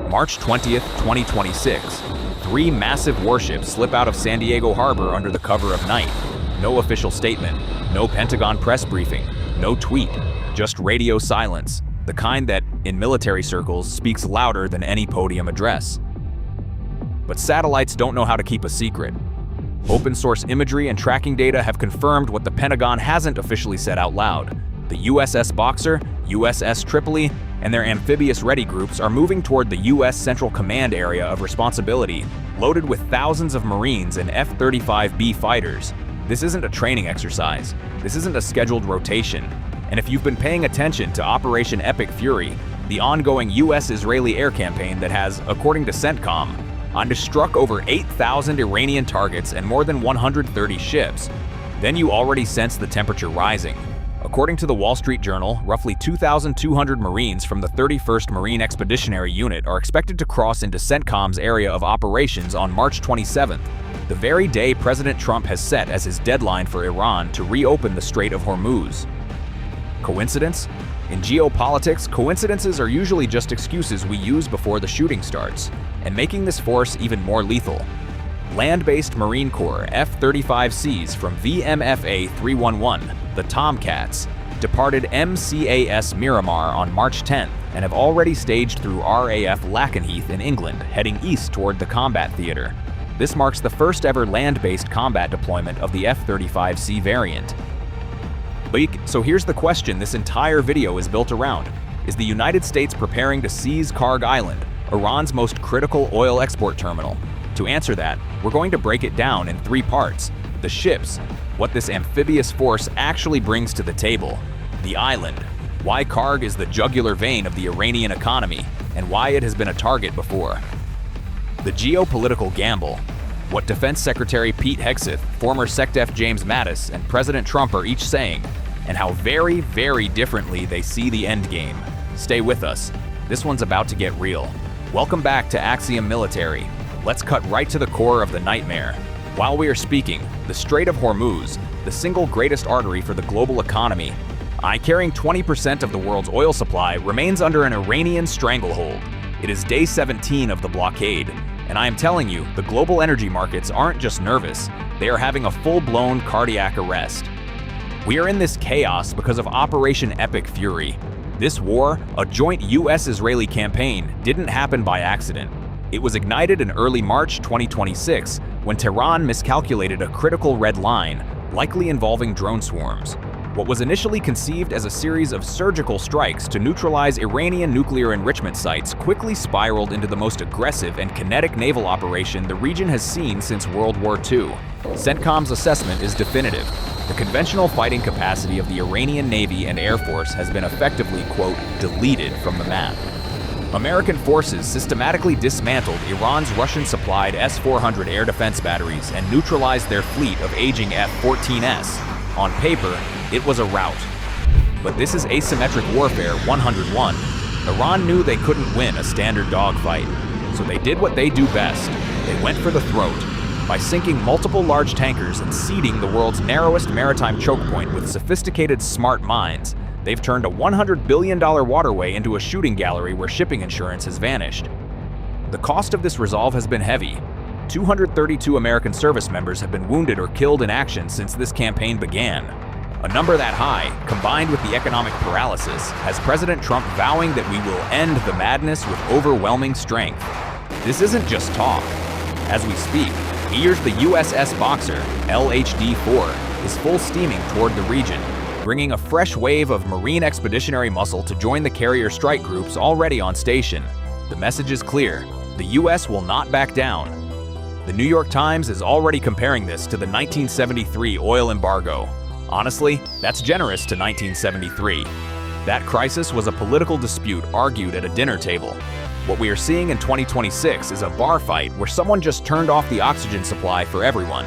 March 20th, 2026. 3 massive warships slip out of San Diego Harbor under the cover of night. No official statement, no Pentagon press briefing, no tweet, just radio silence, the kind that, in military circles, speaks louder than any podium address. But satellites don't know how to keep a secret. Open source imagery and tracking data have confirmed what the Pentagon hasn't officially said out loud. The USS Boxer, USS Tripoli, and their amphibious ready groups are moving toward the U.S. Central Command area of responsibility, loaded with thousands of Marines and F-35B fighters. This isn't a training exercise. This isn't a scheduled rotation. And if you've been paying attention to Operation Epic Fury, the ongoing U.S.-Israeli air campaign that has, according to CENTCOM, struck over 8,000 Iranian targets and more than 130 ships, then you already sense the temperature rising. According to the Wall Street Journal, roughly 2,200 Marines from the 31st Marine Expeditionary Unit are expected to cross into CENTCOM's area of operations on March 27th, the very day President Trump has set as his deadline for Iran to reopen the Strait of Hormuz. Coincidence? In geopolitics, coincidences are usually just excuses we use before the shooting starts, and making this force even more lethal. Land-based Marine Corps F-35Cs from VMFA 311, the Tomcats, departed MCAS Miramar on March 10th and have already staged through RAF Lakenheath in England, heading east toward the combat theater. This marks the first ever land-based combat deployment of the F-35C variant. So here's the question this entire video is built around. Is the United States preparing to seize Kharg Island, Iran's most critical oil export terminal? To answer that, we're going to break it down in 3 parts. The ships, what this amphibious force actually brings to the table. The island, why Kharg is the jugular vein of the Iranian economy, and why it has been a target before. The geopolitical gamble, what Defense Secretary Pete Hegseth, former SecDef James Mattis, and President Trump are each saying, and how very, very differently they see the endgame. Stay with us. This one's about to get real. Welcome back to Axiom Military. Let's cut right to the core of the nightmare. While we are speaking, the Strait of Hormuz, the single greatest artery for the global economy, carrying 20% of the world's oil supply, remains under an Iranian stranglehold. It is day 17 of the blockade, and I am telling you, the global energy markets aren't just nervous, they are having a full-blown cardiac arrest. We are in this chaos because of Operation Epic Fury. This war, a joint US-Israeli campaign, didn't happen by accident. It was ignited in early March 2026 when Tehran miscalculated a critical red line, likely involving drone swarms. What was initially conceived as a series of surgical strikes to neutralize Iranian nuclear enrichment sites quickly spiraled into the most aggressive and kinetic naval operation the region has seen since World War II. CENTCOM's assessment is definitive. The conventional fighting capacity of the Iranian Navy and Air Force has been effectively, quote, deleted from the map. American forces systematically dismantled Iran's Russian-supplied S-400 air defense batteries and neutralized their fleet of aging F-14S. On paper, it was a rout. But this is asymmetric warfare 101. Iran knew they couldn't win a standard dogfight, so they did what they do best. They went for the throat. By sinking multiple large tankers and seeding the world's narrowest maritime choke point with sophisticated smart mines, they've turned a $100 billion waterway into a shooting gallery where shipping insurance has vanished. The cost of this resolve has been heavy. 232 American service members have been wounded or killed in action since this campaign began. A number that high, combined with the economic paralysis, has President Trump vowing that we will end the madness with overwhelming strength. This isn't just talk. As we speak, here's the USS Boxer, LHD-4, is full steaming toward the region, bringing a fresh wave of Marine expeditionary muscle to join the carrier strike groups already on station. The message is clear. The US will not back down. The New York Times is already comparing this to the 1973 oil embargo. Honestly, that's generous to 1973. That crisis was a political dispute argued at a dinner table. What we are seeing in 2026 is a bar fight where someone just turned off the oxygen supply for everyone.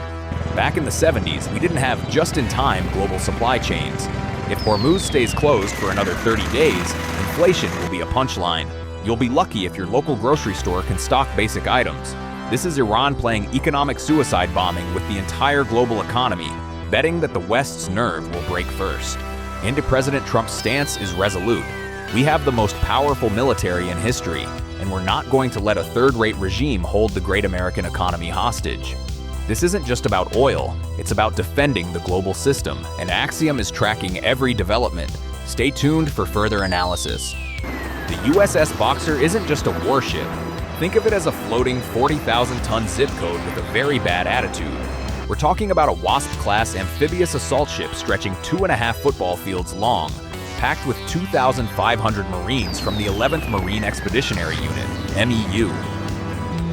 Back in the 70s, we didn't have just-in-time global supply chains. If Hormuz stays closed for another 30 days, inflation will be a punchline. You'll be lucky if your local grocery store can stock basic items. This is Iran playing economic suicide bombing with the entire global economy, betting that the West's nerve will break first. And President Trump's stance is resolute. We have the most powerful military in history, and we're not going to let a third-rate regime hold the great American economy hostage. This isn't just about oil, it's about defending the global system, and Axiom is tracking every development. Stay tuned for further analysis. The USS Boxer isn't just a warship. Think of it as a floating 40,000-ton zip code with a very bad attitude. We're talking about a Wasp-class amphibious assault ship stretching 2.5 football fields long, packed with 2,500 Marines from the 11th Marine Expeditionary Unit, MEU.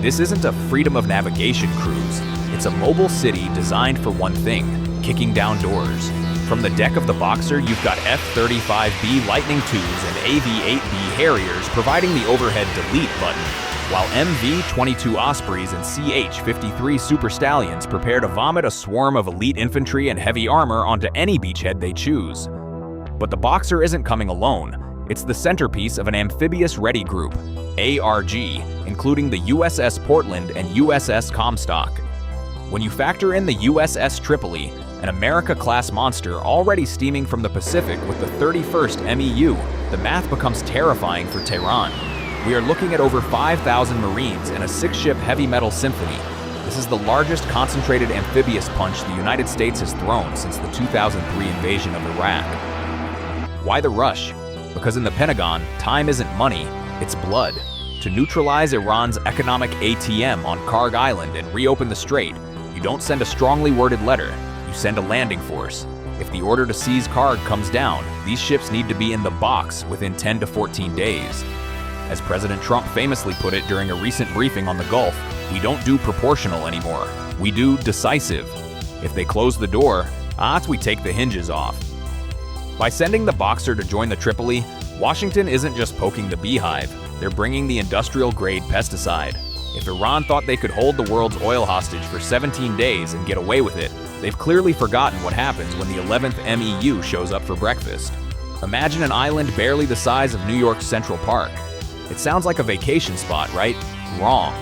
This isn't a freedom of navigation cruise. It's a mobile city designed for one thing: kicking down doors. From the deck of the Boxer, you've got F-35B Lightning IIs and AV-8B Harriers providing the overhead delete button, while MV-22 Ospreys and CH-53 Super Stallions prepare to vomit a swarm of elite infantry and heavy armor onto any beachhead they choose. But the Boxer isn't coming alone. It's the centerpiece of an amphibious ready group, ARG, including the USS Portland and USS Comstock. When you factor in the USS Tripoli, an America-class monster already steaming from the Pacific with the 31st MEU, the math becomes terrifying for Tehran. We are looking at over 5,000 Marines and a 6-ship heavy metal symphony. This is the largest concentrated amphibious punch the United States has thrown since the 2003 invasion of Iraq. Why the rush? Because in the Pentagon, time isn't money, it's blood. To neutralize Iran's economic ATM on Kharg Island and reopen the strait, you don't send a strongly worded letter, you send a landing force. If the order to seize Kharg comes down, these ships need to be in the box within 10 to 14 days. As President Trump famously put it during a recent briefing on the Gulf, we don't do proportional anymore, we do decisive. If they close the door, we take the hinges off. By sending the Boxer to join the Tripoli, Washington isn't just poking the beehive, they're bringing the industrial-grade pesticide. If Iran thought they could hold the world's oil hostage for 17 days and get away with it, they've clearly forgotten what happens when the 11th MEU shows up for breakfast. Imagine an island barely the size of New York's Central Park. It sounds like a vacation spot, right? Wrong.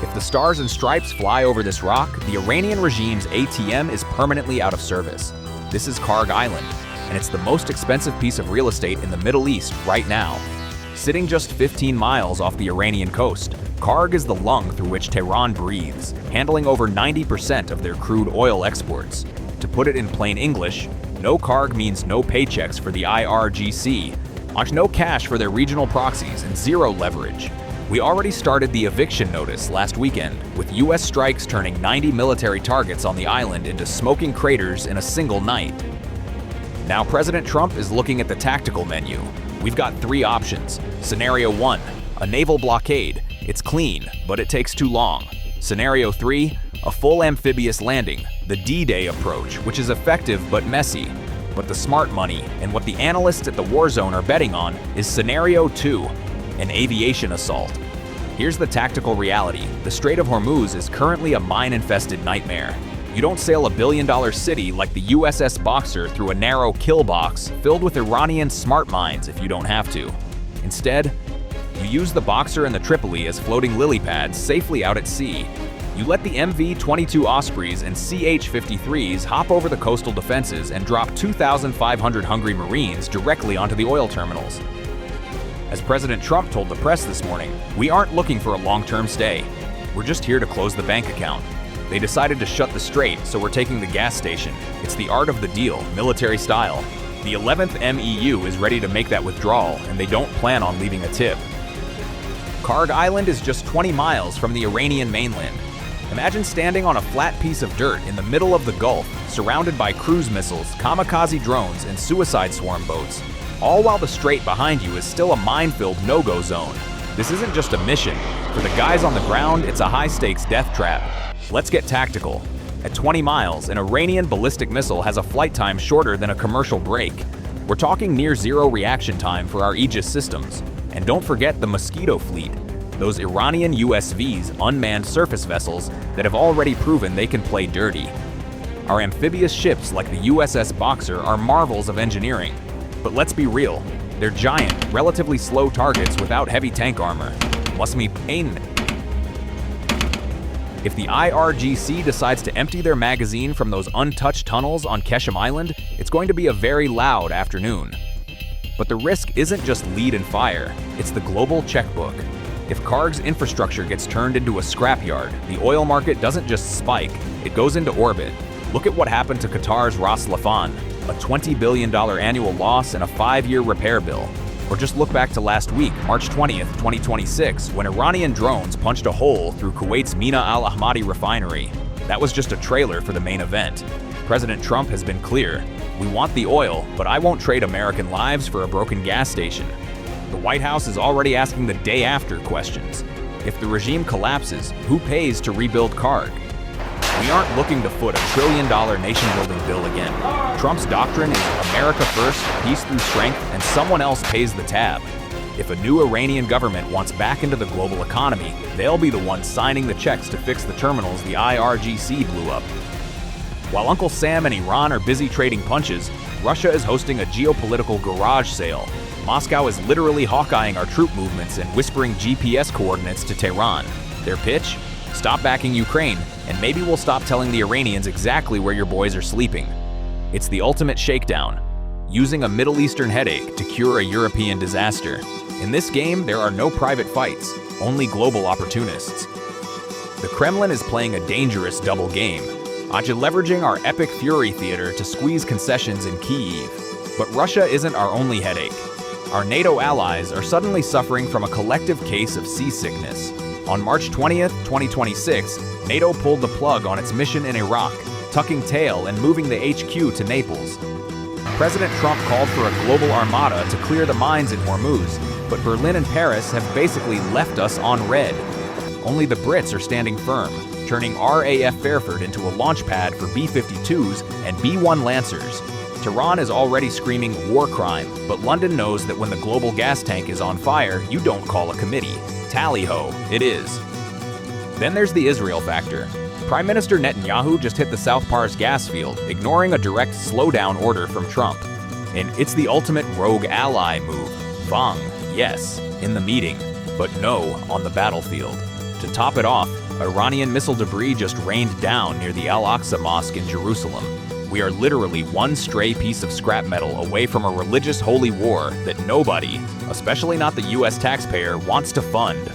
If the stars and stripes fly over this rock, the Iranian regime's ATM is permanently out of service. This is Kharg Island, and it's the most expensive piece of real estate in the Middle East right now. Sitting just 15 miles off the Iranian coast, Kharg is the lung through which Tehran breathes, handling over 90% of their crude oil exports. To put it in plain English, no Kharg means no paychecks for the IRGC, no cash for their regional proxies, and zero leverage. We already started the eviction notice last weekend, with US strikes turning 90 military targets on the island into smoking craters in a single night. Now President Trump is looking at the tactical menu. We've got 3 options. Scenario 1, a naval blockade. It's clean, but it takes too long. Scenario 3, a full amphibious landing, the D-Day approach, which is effective but messy. But the smart money, and what the analysts at the war zone are betting on, is Scenario 2, an aviation assault. Here's the tactical reality. The Strait of Hormuz is currently a mine-infested nightmare. You don't sail a billion-dollar city like the USS Boxer through a narrow kill box filled with Iranian smart mines if you don't have to. Instead, you use the Boxer and the Tripoli as floating lily pads safely out at sea. You let the MV-22 Ospreys and CH-53s hop over the coastal defenses and drop 2,500 hungry Marines directly onto the oil terminals. As President Trump told the press this morning, we aren't looking for a long-term stay. We're just here to close the bank account. They decided to shut the strait, so we're taking the gas station. It's the art of the deal, military style. The 11th MEU is ready to make that withdrawal, and they don't plan on leaving a tip. Kharg Island is just 20 miles from the Iranian mainland. Imagine standing on a flat piece of dirt in the middle of the Gulf, surrounded by cruise missiles, kamikaze drones, and suicide swarm boats, all while the strait behind you is still a mine-filled no-go zone. This isn't just a mission. For the guys on the ground, it's a high-stakes death trap. Let's get tactical. At 20 miles, an Iranian ballistic missile has a flight time shorter than a commercial break. We're talking near zero reaction time for our Aegis systems. And don't forget the Mosquito fleet, those Iranian USVs, unmanned surface vessels that have already proven they can play dirty. Our amphibious ships like the USS Boxer are marvels of engineering. But let's be real, they're giant, relatively slow targets without heavy tank armor. Must be pain. If the IRGC decides to empty their magazine from those untouched tunnels on Keshem Island, it's going to be a very loud afternoon. But the risk isn't just lead and fire, it's the global checkbook. If Kharg's infrastructure gets turned into a scrapyard, the oil market doesn't just spike, it goes into orbit. Look at what happened to Qatar's Ras Laffan, a $20 billion annual loss and a 5-year repair bill. Or just look back to last week, March 20th, 2026, when Iranian drones punched a hole through Kuwait's Mina Al Ahmadi refinery. That was just a trailer for the main event. President Trump has been clear. We want the oil, but I won't trade American lives for a broken gas station. The White House is already asking the day after questions. If the regime collapses, who pays to rebuild Kharg? We aren't looking to foot $1 trillion nation-building bill again. Trump's doctrine is America first, peace through strength, and someone else pays the tab. If a new Iranian government wants back into the global economy, they'll be the ones signing the checks to fix the terminals the IRGC blew up. While Uncle Sam and Iran are busy trading punches, Russia is hosting a geopolitical garage sale. Moscow is literally hawkeyeing our troop movements and whispering GPS coordinates to Tehran. Their pitch? Stop backing Ukraine, and maybe we'll stop telling the Iranians exactly where your boys are sleeping. It's the ultimate shakedown, using a Middle Eastern headache to cure a European disaster. In this game, there are no private fights, only global opportunists. The Kremlin is playing a dangerous double game, leveraging our epic fury theater to squeeze concessions in Kyiv. But Russia isn't our only headache. Our NATO allies are suddenly suffering from a collective case of seasickness. On March 20th, 2026, NATO pulled the plug on its mission in Iraq, tucking tail and moving the HQ to Naples. President Trump called for a global armada to clear the mines in Hormuz, but Berlin and Paris have basically left us on red. Only the Brits are standing firm, turning RAF Fairford into a launch pad for B-52s and B-1 Lancers. Tehran is already screaming war crime, but London knows that when the global gas tank is on fire, you don't call a committee. Tally-ho, it is. Then there's the Israel factor. Prime Minister Netanyahu just hit the South Pars gas field, ignoring a direct slowdown order from Trump. And it's the ultimate rogue ally move. Bang, yes, in the meeting, but no on the battlefield. To top it off, Iranian missile debris just rained down near the Al-Aqsa Mosque in Jerusalem. We are literally one stray piece of scrap metal away from a religious holy war that nobody, especially not the US taxpayer, wants to fund.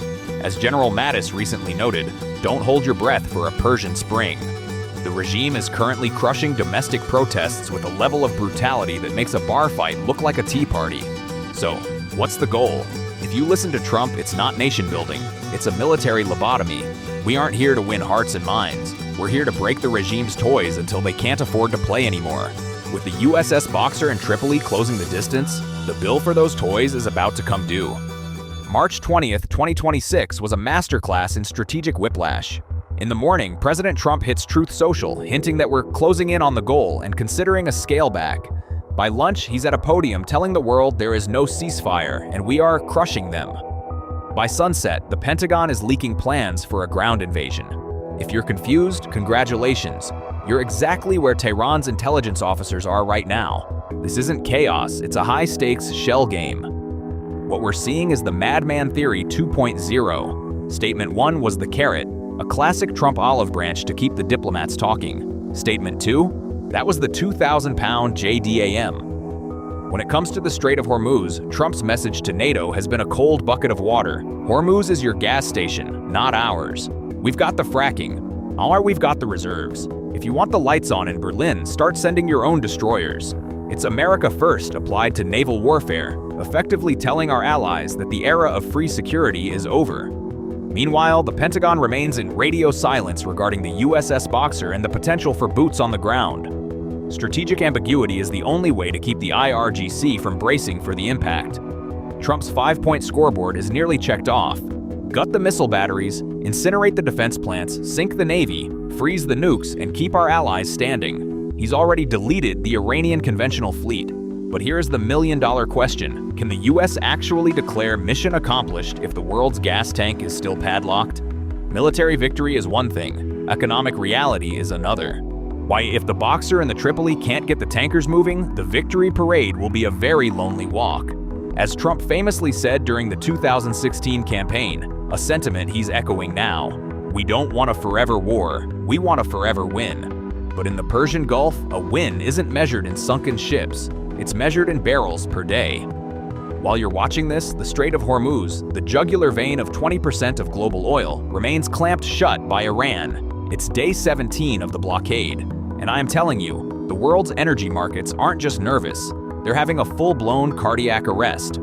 As General Mattis recently noted, don't hold your breath for a Persian Spring. The regime is currently crushing domestic protests with a level of brutality that makes a bar fight look like a tea party. So, what's the goal? If you listen to Trump, it's not nation building, it's a military lobotomy. We aren't here to win hearts and minds. We're here to break the regime's toys until they can't afford to play anymore. With the USS Boxer and Tripoli closing the distance, the bill for those toys is about to come due. March 20th, 2026 was a masterclass in strategic whiplash. In the morning, President Trump hits Truth Social, hinting that we're closing in on the goal and considering a scale back. By lunch, he's at a podium telling the world there is no ceasefire and we are crushing them. By sunset, the Pentagon is leaking plans for a ground invasion. If you're confused, congratulations. You're exactly where Tehran's intelligence officers are right now. This isn't chaos, it's a high-stakes shell game. What we're seeing is the Madman Theory 2.0. Statement 1 was the carrot, a classic Trump olive branch to keep the diplomats talking. Statement 2? That was the 2,000-pound JDAM. When it comes to the Strait of Hormuz, Trump's message to NATO has been a cold bucket of water. Hormuz is your gas station, not ours. We've got the fracking, or we've got the reserves. If you want the lights on in Berlin, start sending your own destroyers. It's America first applied to naval warfare, effectively telling our allies that the era of free security is over. Meanwhile, the Pentagon remains in radio silence regarding the USS Boxer and the potential for boots on the ground. Strategic ambiguity is the only way to keep the IRGC from bracing for the impact. Trump's 5-point scoreboard is nearly checked off. Gut the missile batteries, incinerate the defense plants, sink the Navy, freeze the nukes, and keep our allies standing. He's already deleted the Iranian conventional fleet. But here's the million-dollar question. Can the US actually declare mission accomplished if the world's gas tank is still padlocked? Military victory is one thing, economic reality is another. Why, if the Boxer and the Tripoli can't get the tankers moving, the victory parade will be a very lonely walk. As Trump famously said during the 2016 campaign, a sentiment he's echoing now, we don't want a forever war, we want a forever win. But in the Persian Gulf, a win isn't measured in sunken ships, it's measured in barrels per day. While you're watching this, the Strait of Hormuz, the jugular vein of 20% of global oil, remains clamped shut by Iran. It's day 17 of the blockade, and I am telling you, the world's energy markets aren't just nervous, they're having a full-blown cardiac arrest.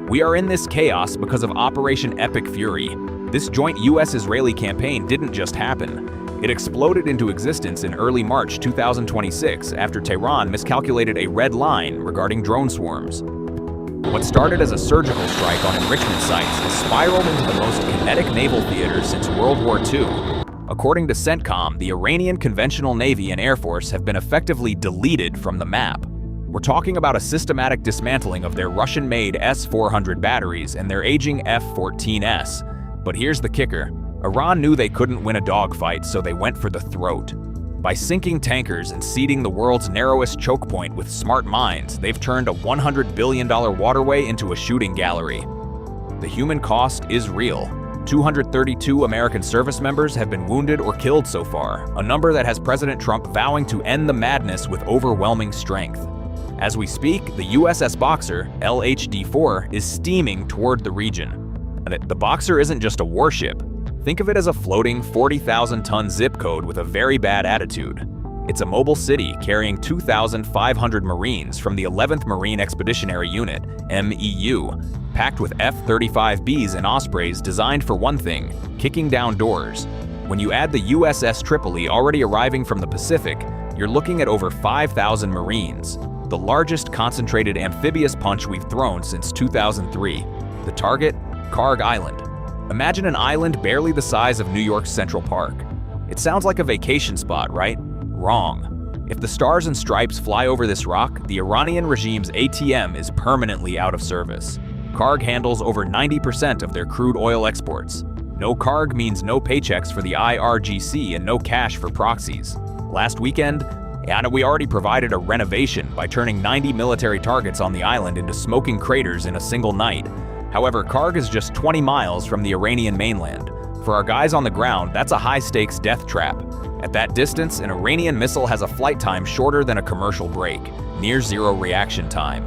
We are in this chaos because of Operation Epic Fury. This joint US-Israeli campaign didn't just happen. It exploded into existence in early March 2026 after Tehran miscalculated a red line regarding drone swarms. What started as a surgical strike on enrichment sites has spiraled into the most kinetic naval theater since World War II. According to CENTCOM, the Iranian conventional navy and air force have been effectively deleted from the map. We're talking about a systematic dismantling of their Russian-made S-400 batteries and their aging F-14S. But here's the kicker. Iran knew they couldn't win a dogfight, so they went for the throat. By sinking tankers and seeding the world's narrowest choke point with smart mines, they've turned a $100 billion waterway into a shooting gallery. The human cost is real. 232 American service members have been wounded or killed so far, a number that has President Trump vowing to end the madness with overwhelming strength. As we speak, the USS Boxer, LHD-4, is steaming toward the region. The Boxer isn't just a warship. Think of it as a floating 40,000-ton zip code with a very bad attitude. It's a mobile city carrying 2,500 Marines from the 11th Marine Expeditionary Unit, MEU, packed with F-35Bs and Ospreys designed for one thing, kicking down doors. When you add the USS Tripoli already arriving from the Pacific, you're looking at over 5,000 Marines, the largest concentrated amphibious punch we've thrown since 2003. The target? Kharg Island. Imagine an island barely the size of New York's Central Park. It sounds like a vacation spot, right? Wrong. If the stars and stripes fly over this rock, the Iranian regime's ATM is permanently out of service. Kharg handles over 90% of their crude oil exports. No Kharg means no paychecks for the IRGC and no cash for proxies. Last weekend, we already provided a renovation by turning 90 military targets on the island into smoking craters in a single night. However, Kharg is just 20 miles from the Iranian mainland. For our guys on the ground, that's a high-stakes death trap. At that distance, an Iranian missile has a flight time shorter than a commercial break, near zero reaction time.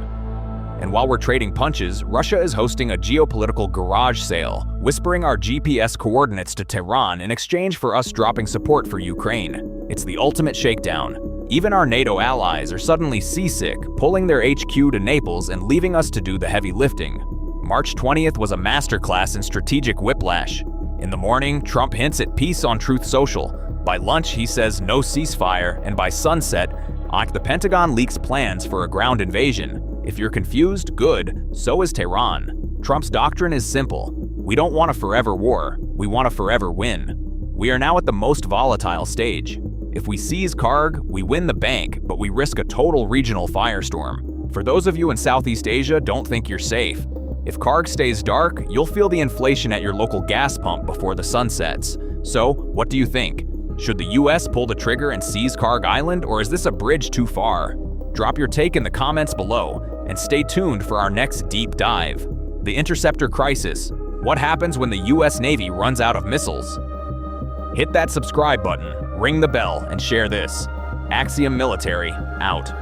And while we're trading punches, Russia is hosting a geopolitical garage sale, whispering our GPS coordinates to Tehran in exchange for us dropping support for Ukraine. It's the ultimate shakedown. Even our NATO allies are suddenly seasick, pulling their HQ to Naples and leaving us to do the heavy lifting. March 20th was a masterclass in strategic whiplash. In the morning, Trump hints at peace on Truth Social. By lunch, he says no ceasefire, and by sunset, the Pentagon leaks plans for a ground invasion. If you're confused, good, so is Tehran. Trump's doctrine is simple. We don't want a forever war, we want a forever win. We are now at the most volatile stage. If we seize Kharg, we win the bank, but we risk a total regional firestorm. For those of you in Southeast Asia, don't think you're safe. If Kharg stays dark, you'll feel the inflation at your local gas pump before the sun sets. So, what do you think? Should the US pull the trigger and seize Kharg Island, or is this a bridge too far? Drop your take in the comments below, and stay tuned for our next deep dive. The Interceptor Crisis. What happens when the US Navy runs out of missiles? Hit that subscribe button, ring the bell, and share this. Axiom Military, out.